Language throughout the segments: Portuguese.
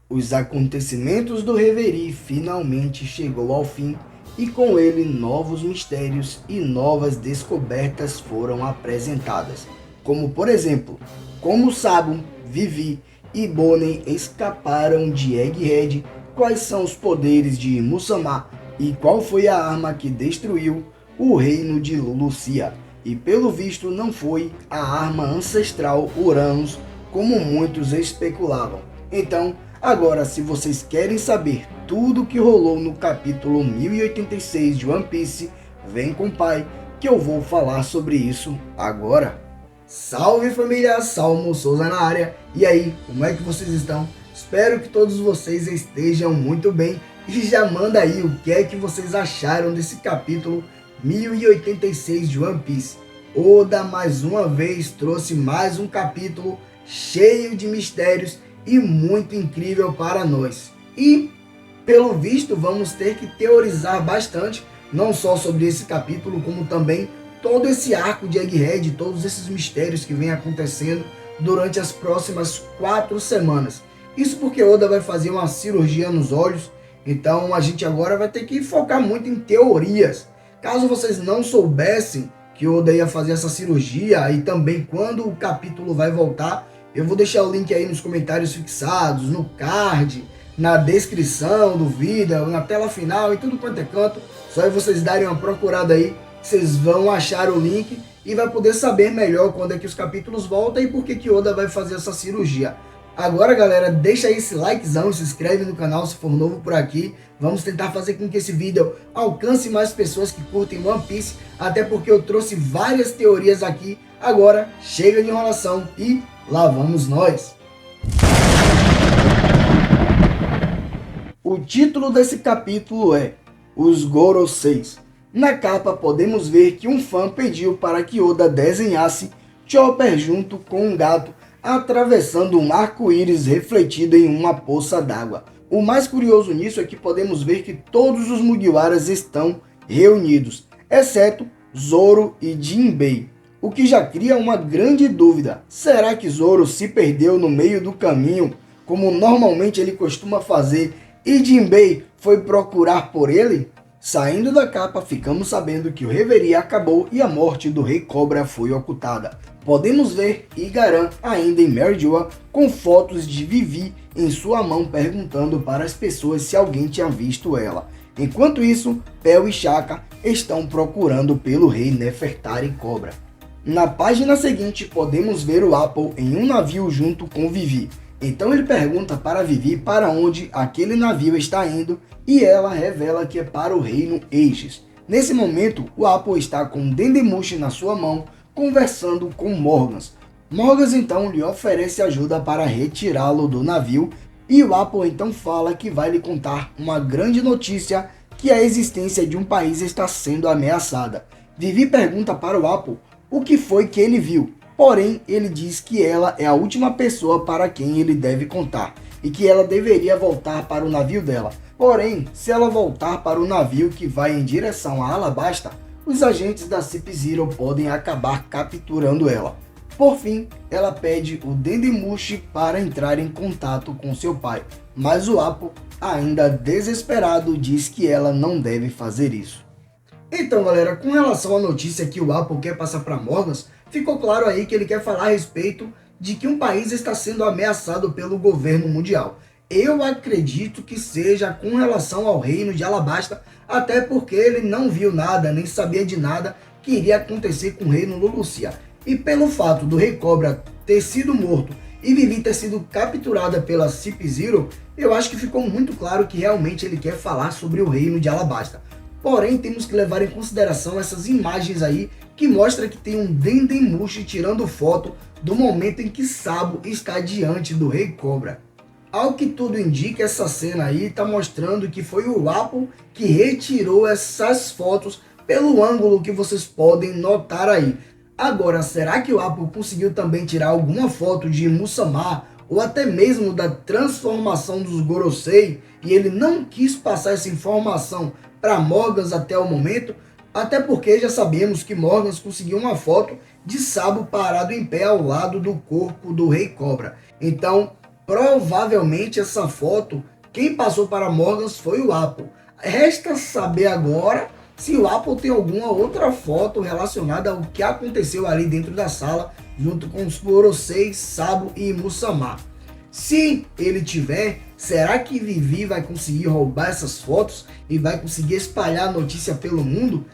Os acontecimentos do Reverie finalmente chegou ao fim e com ele novos mistérios e novas descobertas foram apresentadas, como por exemplo, como Sabo, Vivi e Bonnie escaparam de Egghead, quais são os poderes de Moussama e qual foi a arma que destruiu o reino de Lulucia. E pelo visto não foi a arma ancestral Uranus, como muitos especulavam. Então, agora, se vocês querem saber tudo o que rolou no capítulo 1086 de One Piece, vem com o pai, que eu vou falar sobre isso agora. Salve família, Salmo Souza na área. E aí, como é que vocês estão? Espero que todos vocês estejam muito bem. E já manda aí o que é que vocês acharam desse capítulo 1086 de One Piece. Oda mais uma vez trouxe mais um capítulo cheio de mistérios e muito incrível para nós. E, pelo visto, vamos ter que teorizar bastante, não só sobre esse capítulo, como também todo esse arco de Egghead, todos esses mistérios que vem acontecendo durante as próximas 4 semanas. Isso porque Oda vai fazer uma cirurgia nos olhos, então a gente agora vai ter que focar muito em teorias. Caso vocês não soubessem que Oda ia fazer essa cirurgia e também quando o capítulo vai voltar, eu vou deixar o link aí nos comentários fixados, no card, na descrição do vídeo, na tela final e tudo quanto é canto. Só aí vocês darem uma procurada aí, vocês vão achar o link e vai poder saber melhor quando é que os capítulos voltam e por que Oda vai fazer essa cirurgia. Agora, galera, deixa aí esse likezão, se inscreve no canal se for novo por aqui. Vamos tentar fazer com que esse vídeo alcance mais pessoas que curtem One Piece, até porque eu trouxe várias teorias aqui. Agora, chega de enrolação e lá vamos nós! O título desse capítulo é Os Goroseis. Na capa podemos ver que um fã pediu para que Oda desenhasse Chopper junto com um gato atravessando um arco-íris refletido em uma poça d'água. O mais curioso nisso é que podemos ver que todos os Mugiwaras estão reunidos, exceto Zoro e Jinbei. O que já cria uma grande dúvida. Será que Zoro se perdeu no meio do caminho, como normalmente ele costuma fazer, e Jinbei foi procurar por ele? Saindo da capa, ficamos sabendo que o Reverie acabou e a morte do Rei Cobra foi ocultada. Podemos ver Igaran ainda em Mary Joa com fotos de Vivi em sua mão perguntando para as pessoas se alguém tinha visto ela. Enquanto isso, Pel e Shaka estão procurando pelo Rei Nefertari Cobra. Na página seguinte, podemos ver o Apple em um navio junto com Vivi. Então ele pergunta para Vivi para onde aquele navio está indo e ela revela que é para o reino Aegis. Nesse momento, o Apple está com Dendemushi na sua mão, conversando com Morgans. Morgans então lhe oferece ajuda para retirá-lo do navio e o Apple então fala que vai lhe contar uma grande notícia, que a existência de um país está sendo ameaçada. Vivi pergunta para o Apple o que foi que ele viu. Porém, ele diz que ela é a última pessoa para quem ele deve contar e que ela deveria voltar para o navio dela. Porém, se ela voltar para o navio que vai em direção a Alabasta, os agentes da Cip Zero podem acabar capturando ela. Por fim, ela pede o Dendemushi para entrar em contato com seu pai, mas o Apple, ainda desesperado, diz que ela não deve fazer isso. Então, galera, com relação à notícia que o Apple quer passar para Morgans, ficou claro aí que ele quer falar a respeito de que um país está sendo ameaçado pelo governo mundial. Eu acredito que seja com relação ao reino de Alabasta, até porque ele não viu nada, nem sabia de nada que iria acontecer com o reino Lulucia. E pelo fato do Rei Cobra ter sido morto e Vivi ter sido capturada pela Cip Zero, eu acho que ficou muito claro que realmente ele quer falar sobre o reino de Alabasta. Porém, temos que levar em consideração essas imagens aí que mostra que tem um Dendemushi tirando foto do momento em que Sabo está diante do Rei Cobra. Ao que tudo indica, essa cena aí está mostrando que foi o Apple que retirou essas fotos pelo ângulo que vocês podem notar aí. Agora, será que o Apple conseguiu também tirar alguma foto de Moussama ou até mesmo da transformação dos Gorosei e ele não quis passar essa informação para Morgans até o momento? Até porque já sabemos que Morgans conseguiu uma foto de Sabo parado em pé ao lado do corpo do Rei Cobra. Então, Provavelmente essa foto, quem passou para Morgans foi o Apple. Resta saber agora se o Apple tem alguma outra foto relacionada ao que aconteceu ali dentro da sala, junto com os Gorosei, Sabo e Moussama. Se ele tiver, será que Vivi vai conseguir roubar essas fotos e vai conseguir espalhar a notícia pelo mundo?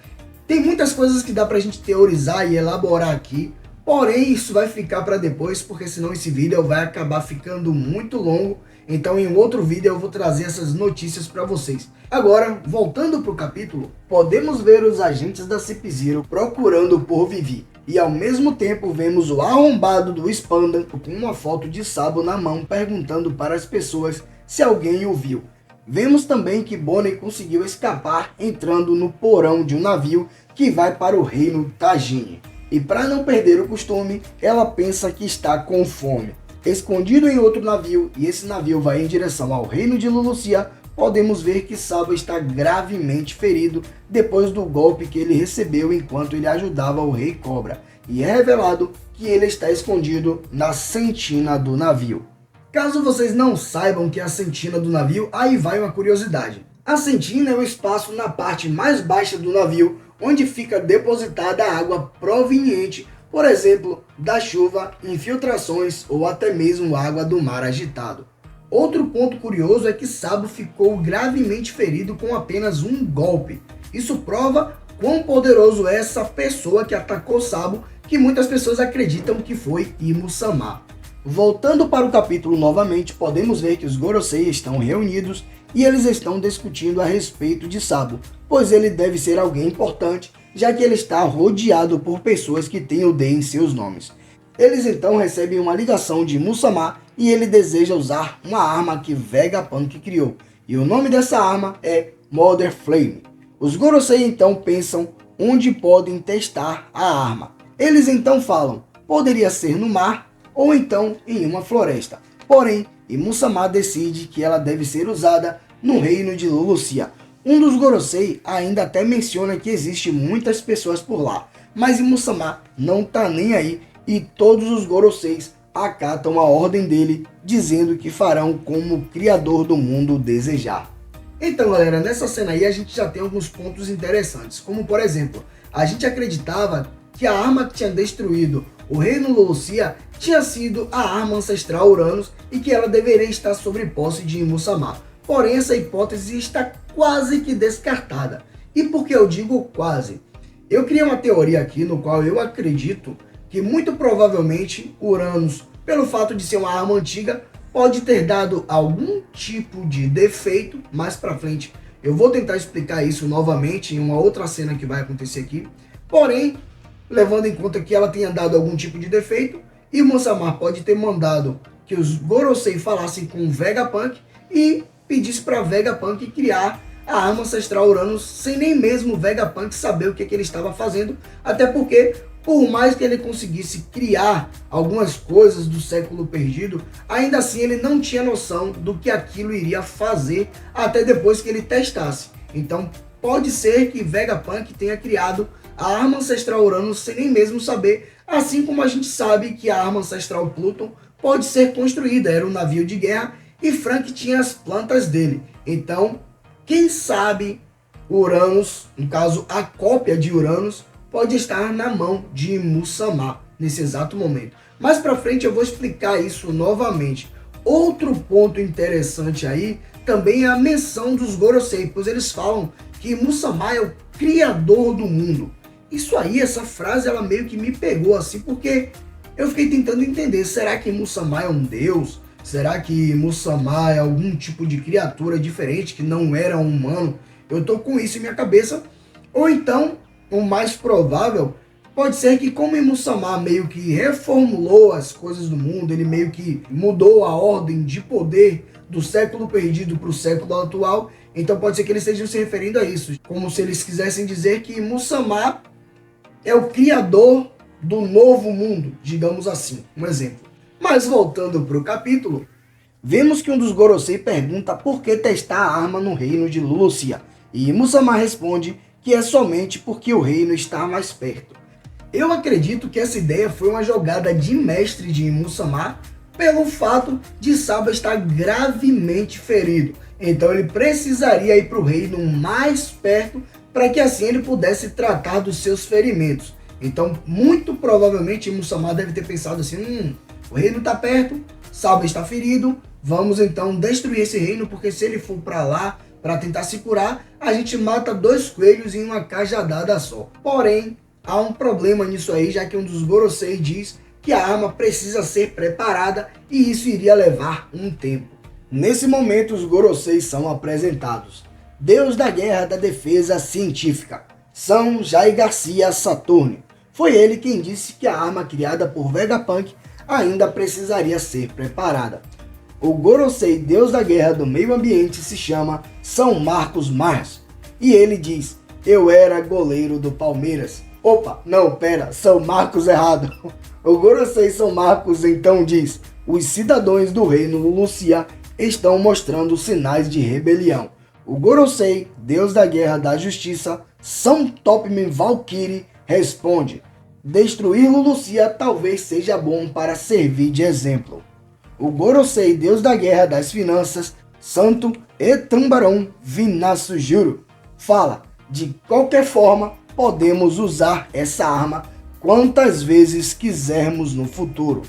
Tem muitas coisas que dá pra gente teorizar e elaborar aqui, porém isso vai ficar para depois, porque senão esse vídeo vai acabar ficando muito longo. Então em outro vídeo eu vou trazer essas notícias para vocês. Agora, voltando para o capítulo, podemos ver os agentes da CP0 procurando por Vivi. E ao mesmo tempo vemos o arrombado do Spanda com uma foto de Sabo na mão perguntando para as pessoas se alguém o viu. Vemos também que Bonnie conseguiu escapar entrando no porão de um navio que vai para o reino Tajin. E para não perder o costume, ela pensa que está com fome. Escondido em outro navio, e esse navio vai em direção ao reino de Lulucia, podemos ver que Sabo está gravemente ferido depois do golpe que ele recebeu enquanto ele ajudava o Rei Cobra, e é revelado que ele está escondido na sentina do navio. Caso vocês não saibam que é a sentina do navio, aí vai uma curiosidade. A sentina é o espaço na parte mais baixa do navio, onde fica depositada a água proveniente, por exemplo, da chuva, infiltrações ou até mesmo água do mar agitado. Outro ponto curioso é que Sabo ficou gravemente ferido com apenas um golpe. Isso prova quão poderoso é essa pessoa que atacou Sabo, que muitas pessoas acreditam que foi Imu-sama. Voltando para o capítulo novamente, podemos ver que os Gorosei estão reunidos e eles estão discutindo a respeito de Sabo, pois ele deve ser alguém importante, já que ele está rodeado por pessoas que têm o D em seus nomes. Eles então recebem uma ligação de Moussama e ele deseja usar uma arma que Vegapunk criou, e o nome dessa arma é Mother Flame. Os Gorosei então pensam onde podem testar a arma. Eles então falam, poderia ser no mar ou então em uma floresta. Porém, Imu-sama decide que ela deve ser usada no reino de Lulucia. Um dos Gorosei ainda até menciona que existe muitas pessoas por lá, mas Imu-sama não tá nem aí e todos os Goroseis acatam a ordem dele, dizendo que farão como o Criador do mundo desejar. Então galera, nessa cena aí a gente já tem alguns pontos interessantes, como por exemplo, a gente acreditava que a arma que tinha destruído o reino Lulucia tinha sido a arma ancestral Uranus e que ela deveria estar sob posse de Imu-sama. Porém, essa hipótese está quase que descartada. E por que eu digo quase? Eu criei uma teoria aqui no qual eu acredito que muito provavelmente Uranus, pelo fato de ser uma arma antiga, pode ter dado algum tipo de defeito. Mais pra frente eu vou tentar explicar isso novamente em uma outra cena que vai acontecer aqui. Porém, levando em conta que ela tenha dado algum tipo de defeito, Imu-sama pode ter mandado que os Gorosei falassem com Vegapunk e pedisse para Vegapunk criar a arma ancestral Uranus sem nem mesmo Vegapunk saber o que ele estava fazendo, até porque, por mais que ele conseguisse criar algumas coisas do século perdido, ainda assim ele não tinha noção do que aquilo iria fazer até depois que ele testasse. Então pode ser que Vegapunk tenha criado a arma ancestral Uranus sem nem mesmo saber, assim como a gente sabe que a arma ancestral Pluton pode ser construída, era um navio de guerra e Frank tinha as plantas dele. Então, quem sabe Uranus, no caso a cópia de Uranus, pode estar na mão de Imu-sama nesse exato momento. Mais pra frente eu vou explicar isso novamente. Outro ponto interessante aí também é a menção dos Gorosei, pois eles falam que Imu-sama é o criador do mundo. Isso aí, essa frase, ela meio que me pegou assim, porque eu fiquei tentando entender, será que Imu-sama é um deus? Será que Imu-sama é algum tipo de criatura diferente que não era um humano? Eu tô com isso em minha cabeça. Ou então, o mais provável, pode ser que como Imu-sama meio que reformulou as coisas do mundo, ele meio que mudou a ordem de poder do século perdido para o século atual, então pode ser que eles estejam se referindo a isso, como se eles quisessem dizer que Imu-sama é o criador do novo mundo, digamos assim, um exemplo. Mas voltando para o capítulo, vemos que um dos Gorosei pergunta por que testar a arma no reino de Lulucia, e Imu-sama responde que é somente porque o reino está mais perto. Eu acredito que essa ideia foi uma jogada de mestre de Imu-sama pelo fato de Saba estar gravemente ferido. Então ele precisaria ir para o reino mais perto para que assim ele pudesse tratar dos seus ferimentos. Então, muito provavelmente, Muzsamá deve ter pensado assim, o reino está perto, Saba está ferido, vamos então destruir esse reino, porque se ele for para lá para tentar se curar, a gente mata 2 coelhos em uma cajadada só. Porém, há um problema nisso aí, já que um dos Gorosei diz que a arma precisa ser preparada e isso iria levar um tempo. Nesse momento, os Gorosei são apresentados. Deus da Guerra da Defesa Científica, São Jai Garcia Saturno. Foi ele quem disse que a arma criada por Vegapunk ainda precisaria ser preparada. O Gorosei Deus da Guerra do Meio Ambiente se chama São Marcos Mars. E ele diz, eu era goleiro do Palmeiras. Opa, não, pera, São Marcos errado. O Gorosei São Marcos então diz, os cidadãos do reino Lulusia estão mostrando sinais de rebelião. O Gorosei, Deus da Guerra da Justiça, São Topman Valkyrie, responde, destruir Lulusia talvez seja bom para servir de exemplo. O Gorosei, Deus da Guerra das Finanças, Santo Etambarão Vinasujuro, fala, de qualquer forma, podemos usar essa arma quantas vezes quisermos no futuro.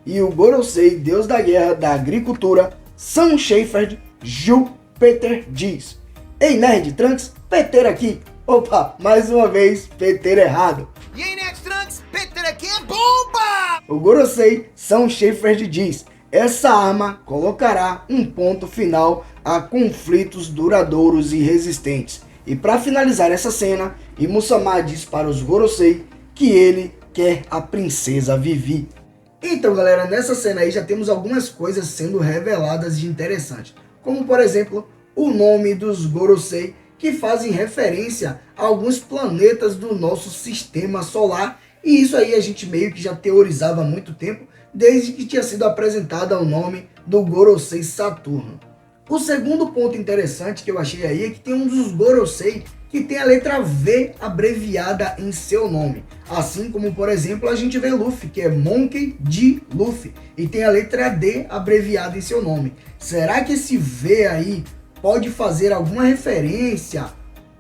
E o Gorosei, Deus da Guerra da Agricultura, São Shepherd Júpiter diz, ei nerd, Trunks, Peter aqui. Opa, mais uma vez, Peter errado. E aí, Nerd Trunks, Peter aqui é bomba! O Gorosei, São Shepherd diz, essa arma colocará um ponto final a conflitos duradouros e resistentes. E para finalizar essa cena, Muzsamá diz para os Gorosei que ele quer a princesa Vivi. Então galera, nessa cena aí já temos algumas coisas sendo reveladas de interessante. Como por exemplo, o nome dos Gorosei, que fazem referência a alguns planetas do nosso sistema solar. E isso aí a gente meio que já teorizava há muito tempo, desde que tinha sido apresentado o nome do Gorosei Saturno. O segundo ponto interessante que eu achei aí é que tem um dos Gorosei que tem a letra V abreviada em seu nome. Assim como, por exemplo, a gente vê Luffy, que é Monkey D. Luffy, e tem a letra D abreviada em seu nome. Será que esse V aí pode fazer alguma referência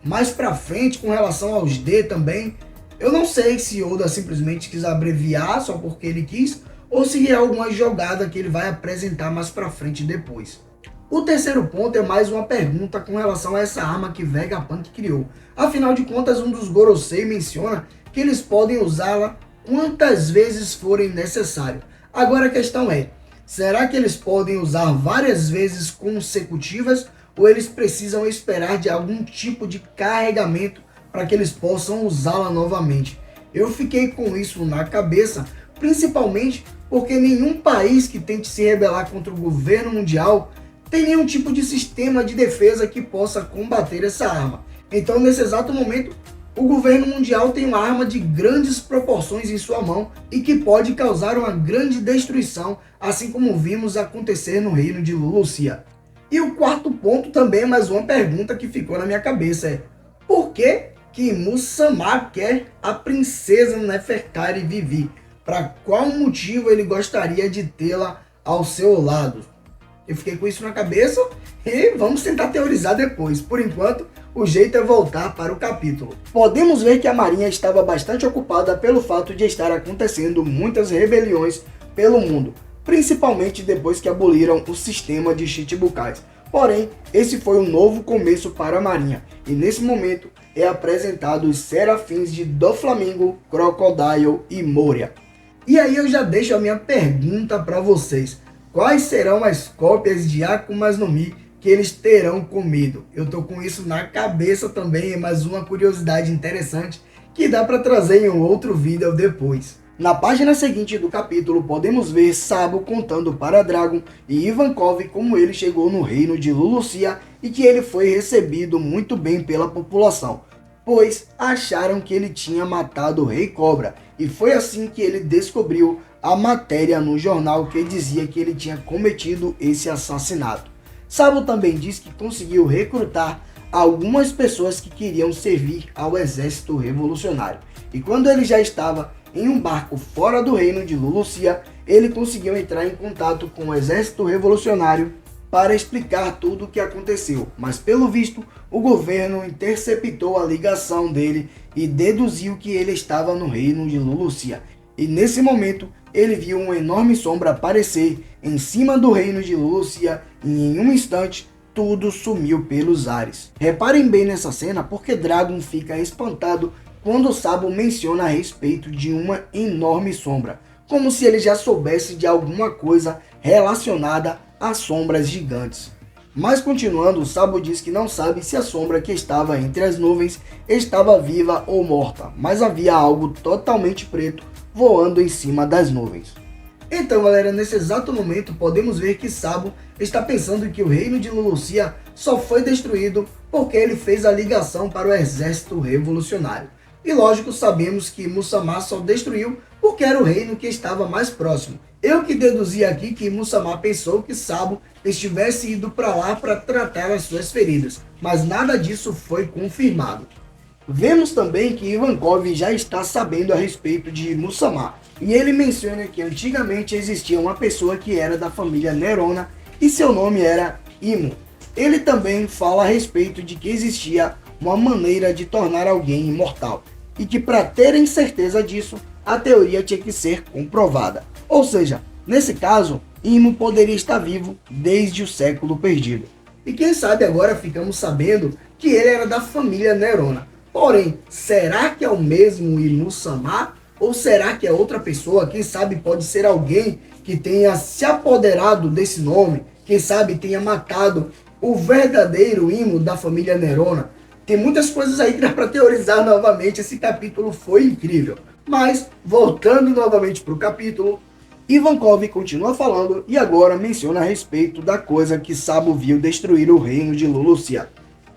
mais pra frente com relação aos D também? Eu não sei se Oda simplesmente quis abreviar só porque ele quis, ou se é alguma jogada que ele vai apresentar mais pra frente depois. O terceiro ponto é mais uma pergunta com relação a essa arma que Vegapunk criou. Afinal de contas, um dos Gorosei menciona que eles podem usá-la quantas vezes forem necessário. Agora a questão é, será que eles podem usar várias vezes consecutivas ou eles precisam esperar de algum tipo de carregamento para que eles possam usá-la novamente? Eu fiquei com isso na cabeça, principalmente porque nenhum país que tente se rebelar contra o governo mundial tem nenhum tipo de sistema de defesa que possa combater essa arma. Então, nesse exato momento, o governo mundial tem uma arma de grandes proporções em sua mão e que pode causar uma grande destruição, assim como vimos acontecer no reino de Lulusia. E o quarto ponto também é mais uma pergunta que ficou na minha cabeça, é por que Muzsamá quer a princesa Nefertari Vivi? Para qual motivo ele gostaria de tê-la ao seu lado? Eu fiquei com isso na cabeça e vamos tentar teorizar depois. Por enquanto, o jeito é voltar para o capítulo. Podemos ver que a marinha estava bastante ocupada pelo fato de estar acontecendo muitas rebeliões pelo mundo, principalmente depois que aboliram o sistema de Chichibukais. Porém, esse foi um novo começo para a marinha, e nesse momento é apresentado os serafins de Doflamingo, Crocodile e Moria. E aí eu já deixo a minha pergunta para vocês. Quais serão as cópias de Akumas no Mi que eles terão comido? Eu tô com isso na cabeça também, é mais uma curiosidade interessante que dá para trazer em um outro vídeo depois. Na página seguinte do capítulo, podemos ver Sabo contando para Dragon e Ivankov como ele chegou no reino de Lulusia e que ele foi recebido muito bem pela população, pois acharam que ele tinha matado o Rei Cobra, e foi assim que ele descobriu a matéria no jornal que dizia que ele tinha cometido esse assassinato. Sabo também diz que conseguiu recrutar algumas pessoas que queriam servir ao exército revolucionário, e quando ele já estava em um barco fora do reino de Lulusia, ele conseguiu entrar em contato com o exército revolucionário para explicar tudo o que aconteceu, mas pelo visto o governo interceptou a ligação dele e deduziu que ele estava no reino de Lulusia. E nesse momento ele viu uma enorme sombra aparecer em cima do reino de Lulusia e em um instante tudo sumiu pelos ares. Reparem bem nessa cena porque Dragon fica espantado quando Sabo menciona a respeito de uma enorme sombra, como se ele já soubesse de alguma coisa relacionada a sombras gigantes. Mas continuando, Sabo diz que não sabe se a sombra que estava entre as nuvens estava viva ou morta, mas havia algo totalmente preto voando em cima das nuvens. Então galera, nesse exato momento podemos ver que Sabo está pensando que o reino de Lulusia só foi destruído porque ele fez a ligação para o exército revolucionário. E lógico, sabemos que Muzama só destruiu porque era o reino que estava mais próximo. Eu que deduzi aqui que Muzama pensou que Sabo estivesse ido para lá para tratar as suas feridas, mas nada disso foi confirmado. Vemos também que Ivankov já está sabendo a respeito de Muzama, e ele menciona que antigamente existia uma pessoa que era da família Nerona e seu nome era Imo. Ele também fala a respeito de que existia uma maneira de tornar alguém imortal, e que para terem certeza disso, a teoria tinha que ser comprovada. Ou seja, nesse caso, Imo poderia estar vivo desde o século perdido. E quem sabe agora ficamos sabendo que ele era da família Nerona. Porém, será que é o mesmo Imu-sama? Ou será que é outra pessoa? Quem sabe pode ser alguém que tenha se apoderado desse nome. Quem sabe tenha matado o verdadeiro Imo da família Nerona. Tem muitas coisas aí que dá para teorizar novamente. Esse capítulo foi incrível. Mas, voltando novamente para o capítulo, Ivankov continua falando e agora menciona a respeito da coisa que Sabo viu destruir o reino de Lulusia,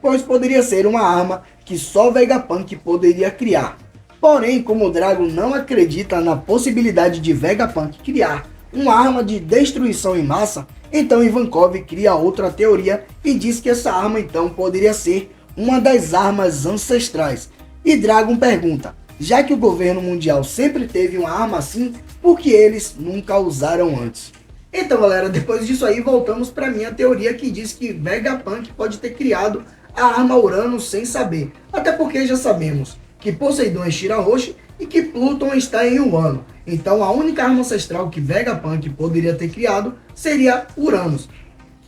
pois poderia ser uma arma que só Vegapunk poderia criar. Porém, como Dragon não acredita na possibilidade de Vegapunk criar uma arma de destruição em massa, então Ivankov cria outra teoria e diz que essa arma então poderia ser uma das armas ancestrais. E Dragon pergunta, já que o governo mundial sempre teve uma arma assim, por que eles nunca a usaram antes? Então galera, depois disso aí voltamos para minha teoria que diz que Vegapunk pode ter criado a arma Uranus sem saber. Até porque já sabemos que Poseidon é Shirahoshi e que Pluton está em Wano. Então a única arma ancestral que Vegapunk poderia ter criado seria Uranus.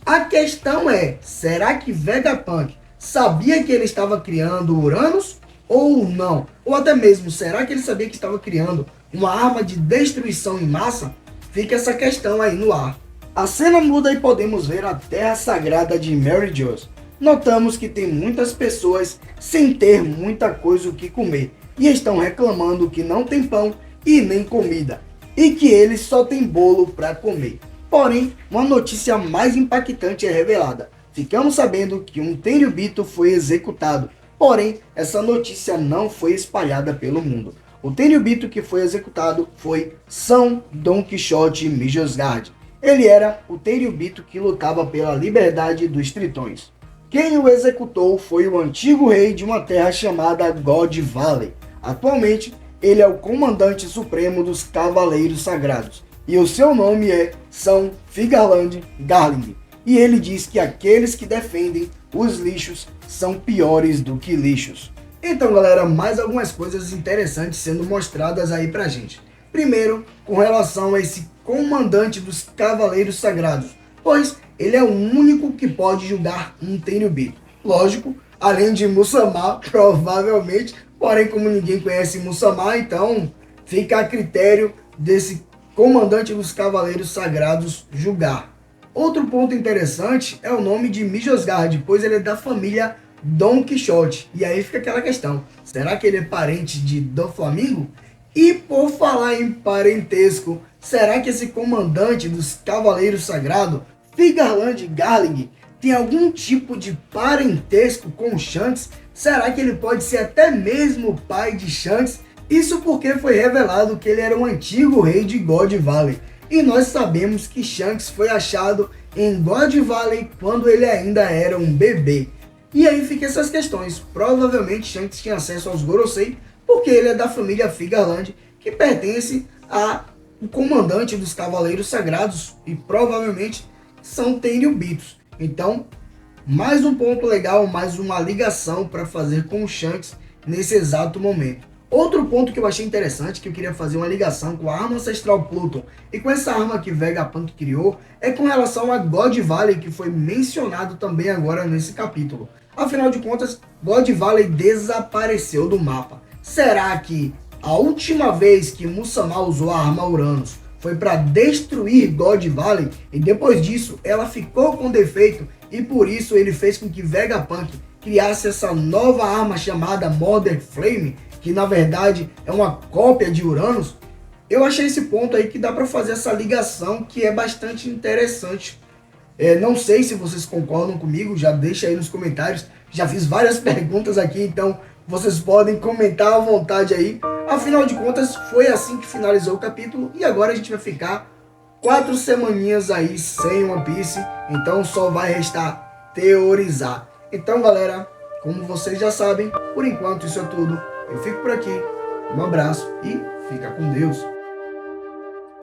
A questão é, será que Vegapunk sabia que ele estava criando Uranus ou não? Ou até mesmo, será que ele sabia que estava criando uma arma de destruição em massa? Fica essa questão aí no ar. A cena muda e podemos ver a terra sagrada de Mary Geoise. Notamos que tem muitas pessoas sem ter muita coisa o que comer e estão reclamando que não tem pão e nem comida e que eles só têm bolo para comer. Porém, uma notícia mais impactante é revelada. Ficamos sabendo que um Tenryubito foi executado, porém essa notícia não foi espalhada pelo mundo. O Tenryubito que foi executado foi São Don Quixote Mijosgard. Ele era o Tenryubito que lutava pela liberdade dos Tritões. Quem o executou foi o antigo rei de uma terra chamada God Valley. Atualmente, ele é o comandante supremo dos Cavaleiros Sagrados, e o seu nome é São Figarland Garling. E ele diz que aqueles que defendem os lixos são piores do que lixos. Então galera, mais algumas coisas interessantes sendo mostradas aí pra gente. Primeiro, com relação a esse comandante dos Cavaleiros Sagrados, pois ele é o único que pode julgar um Tenryubito. Lógico, além de Muzama, provavelmente, porém como ninguém conhece Muzama, então fica a critério desse comandante dos Cavaleiros Sagrados julgar. Outro ponto interessante é o nome de Mijosgard, pois ele é da família Don Quixote. E aí fica aquela questão, será que ele é parente de Doflamingo? E por falar em parentesco, será que esse comandante dos Cavaleiros Sagrados, Figarland Garling, tem algum tipo de parentesco com Shanks? Será que ele pode ser até mesmo o pai de Shanks? Isso porque foi revelado que ele era um antigo rei de God Valley. E nós sabemos que Shanks foi achado em God Valley quando ele ainda era um bebê. E aí ficam essas questões. Provavelmente Shanks tinha acesso aos Gorosei porque ele é da família Figarland que pertence ao comandante dos Cavaleiros Sagrados e provavelmente são Tenryubitos. Então, mais um ponto legal, mais uma ligação para fazer com o Shanks nesse exato momento. Outro ponto que eu achei interessante, que eu queria fazer uma ligação com a arma ancestral Pluton e com essa arma que Vegapunk criou, é com relação a God Valley, que foi mencionado também agora nesse capítulo. Afinal de contas, God Valley desapareceu do mapa. Será que a última vez que Muzama usou a arma Uranus foi para destruir God Valley e depois disso ela ficou com defeito e por isso ele fez com que Vegapunk criasse essa nova arma chamada Mother Flame, que na verdade é uma cópia de Uranus? Eu achei esse ponto aí que dá para fazer essa ligação que é bastante interessante. Não sei se vocês concordam comigo, já deixa aí nos comentários. Já fiz várias perguntas aqui, então vocês podem comentar à vontade aí. Afinal de contas, foi assim que finalizou o capítulo e agora a gente vai ficar 4 semaninhas aí sem One Piece, então só vai restar teorizar. Então galera, como vocês já sabem, por enquanto isso é tudo. Eu fico por aqui, um abraço e fica com Deus.